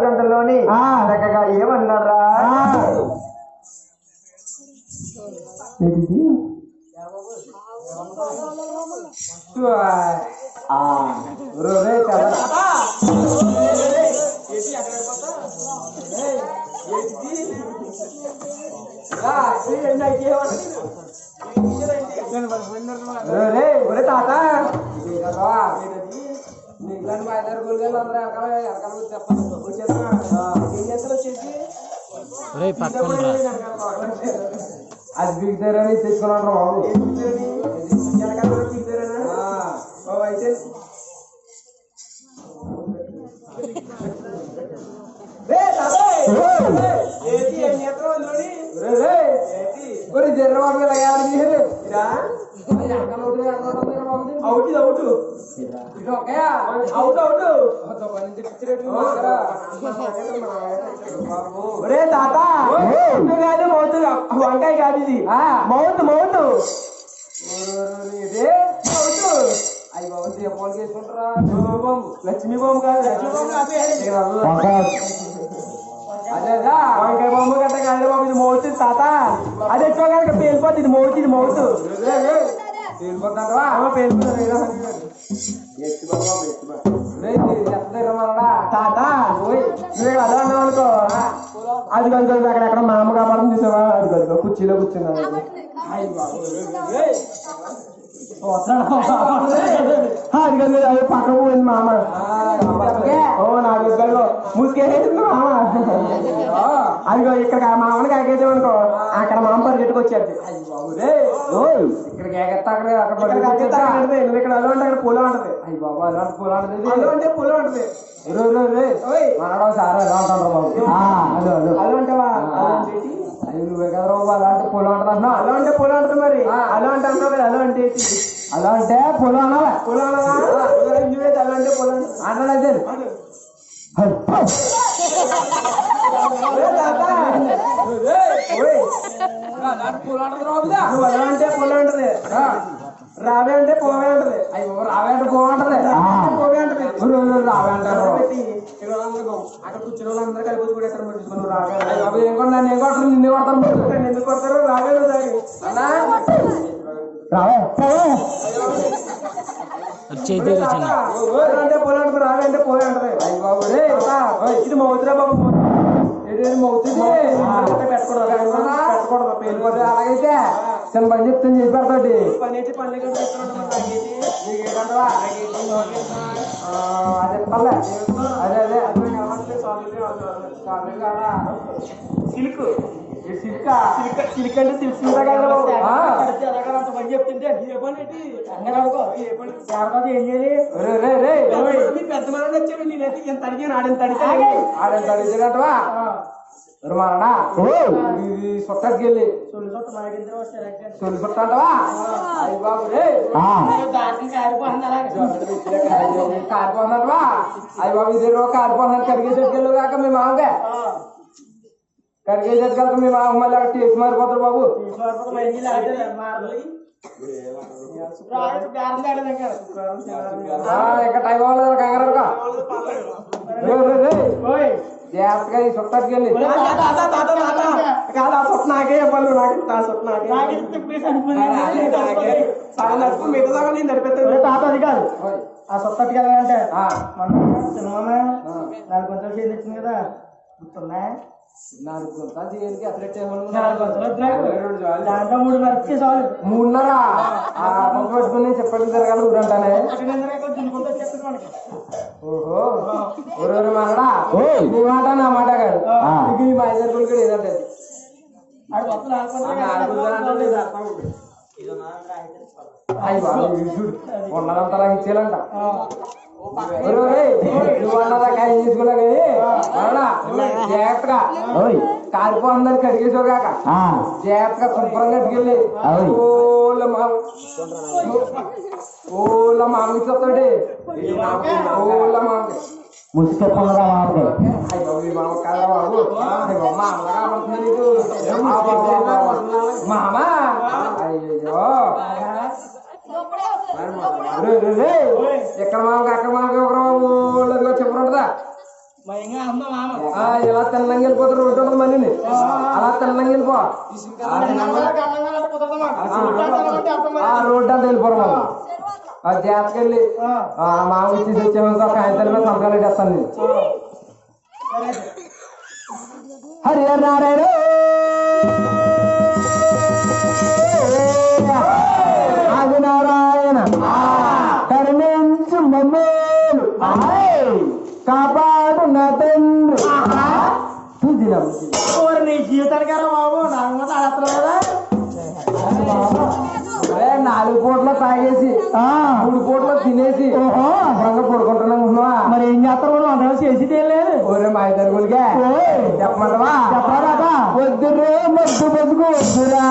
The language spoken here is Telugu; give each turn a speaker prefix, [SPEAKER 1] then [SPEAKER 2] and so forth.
[SPEAKER 1] గంటల్లోని చక్కగా ఏమన్నారా తాత అది బిగుతారని తెచ్చుకున్నాడు బాబు అయితే తాత కాదు మౌతు వంకాయ కాదు ఇది మౌతు మౌతు ఇదే మౌతు అయ్యి బాబు దీపావళి చేసుకుంటారా లక్ష్మీ బాబు కాదు అదేదా వంకాయ బొమ్మ గట్ట కాదు బాబు ఇది మౌతు తాత అది ఎక్కువ కనుక పేలిపోతుంది ఇది మౌతు ఇది మౌతు పేలిపోతావా తాత నువ్వు అలా అన్నావు అనుకో అది కొంచెం అక్కడెక్కడ మా అమ్మ కాపాడడం చూసావా అది కొంచెం కుర్చీలో కూర్చున్నా అది కొంచెం అది పక్కకు పోయింది మా అమ్మ నా దగ్గరలో ముసుకేసేసింది మా అమ్మ అదిగో ఇక్కడ మా అమ్మని కాకేసామనుకో అక్కడ మా అమ్మ పరిగెట్టుకు వచ్చేది ఇక్కడికి ఎగెత్తా అక్కడ నువ్వు ఇక్కడ అలా ఉంటే అక్కడ పొలం ఉంటది అయ్యి బాబు అలాంటి పొలం ఉంటది అలా అంటే పొలం ఉంటది మనడం సార్ ఎలా ఉంటాడు బాబు అలా ఉంటావా నువ్వే కదా బాబు అలాంటి పొలం ఉంటుంది అంటున్నావు అలా అంటే పొలం ఉంటుంది మరి అలా అంటే అంటావు కదా అలా అంటే అలా అంటే పొలం అనాలా పొలం అనాలా నువ్వైతే అలా అంటే పొలం అంటాడైతే నువ్వు అలా అంటే పొలం ఉంటది రావే అంటే పోవే ఉంటది అయ్యో రావే అంటే పోవంటది పోవే ఉంటది రావే అంటారు అక్కడ కూర్చుని వాళ్ళందరూ కలిపి కూడా రావే ఏం కొన్నా నేను కొడతారు నిన్ను కొడతారు ఎందుకు కొడతారు రావే అన్నా రావే అంటే పోలే అంటది రావే అంటే పోవే ఉంటది అయ్యి బాబు ఇది మౌతురా బాబు మౌతుంది పెట్టకూడదు పేరు అలాగైతే చిన్న పని చెప్తాను చేసి పెడతాడు పని అయితే పని అదే అదే సిల్క్ సిల్క్ సిల్క్ అంటే తెలిసిందా కదా పని చెప్తుంటే ఏ పని ఏం చేయాలి పెద్ద మనం వచ్చాడు నేనైతే ఎంత అడిగాను ఆడింత అడిగినట్టువా మరడా ఇది సొట్టకెళ్ళి సొల్లి సొట్ట అంటవా అయ్యి బాబు కారిపోతున్నట్టువా అయ్యి బాబు ఇదే కారిపోతున్నాను కడిగేసేట్టుకెళ్ళు కాక మీ మామగా కడిగేసేట్టుకెళ్తా మీ మామ మళ్ళీ అక్కడ టేస్ట్ మారిపోతారు బాబు ఇక్కడ టైం అవ్వలేదు కంగారు జాగ్రత్తగా ఈ చుట్టాకెళ్ళి కాదు ఆ చుట్ట నాకే ఇవ్వాలి నాకు ఆ చుట్ట నాకే మిగతా నేను నడిపెత్తాను తాత అది కాదు ఆ చుట్టకి వెళ్ళాలంటే సినిమా 4 గంటలు చేయించింది కదా గుర్తున్నా 4 గంటలు చేయాలి అథ్లెట్ దాంట్లో 3:30 చాలు 3:30 పట్టుకుని చెప్పండి జరగాలి ఊరంటానే ఓహో ఊరు మానడా నీ మాట నా మాట కాదు ఇది మా ఇద్దరు కూడా ఏదంటే ఉన్నదంతా ఇచ్చేయాలంట నువ్వు అన్నదా కాయ తీసుకోలే జాగ్రత్తగా కారిపోందని కడిగేసావు కాక జాగ్రత్తగా శుభ్రంగా కట్టుకెళ్ళి ఓళ్ళ మామిడి చెప్తాడు ఓళ్ళ మామిడి ముసుకెప్పరా మామ కాదా బాబు మా అమ్మ కాబడుతుంది నీకు మామ అయ్యో ఎక్కడ మామకి అక్కడ మామకి ఒకరు చెప్పనుంటదా ఇలా తెల్లంగా వెళ్ళిపోతారు రోడ్డు ఉంటుంది మళ్ళీ అలా తెల్లంగా వెళ్ళిపో రోడ్డు అంతా వెళ్ళిపోరు మనం జాగ్రత్తగా వెళ్ళి మామ ఇచ్చేసి వచ్చామనుకో కాగితాల మీద సంతకాలు పెట్టేస్తాను నేను హరిహర నారాయణ ఆది నారాయణ కరుణించు మమ్మేలు కాపాడు నా తండ్రి నీ జీవితానికి బాబు నాకు మాత్రం ఆడుతున్నావు కదా 4 పూటలో తాగేసి 3 పూటలో తినేసి రంగ పడుకుంటున్నా మరి ఏం చేస్తారు అందరూ చేసి లేదు ఓరే మా ఇద్దరు గురిగా చెప్పమంటావా చెప్పరా వద్దురే మొద్దు బతుకు వద్దురా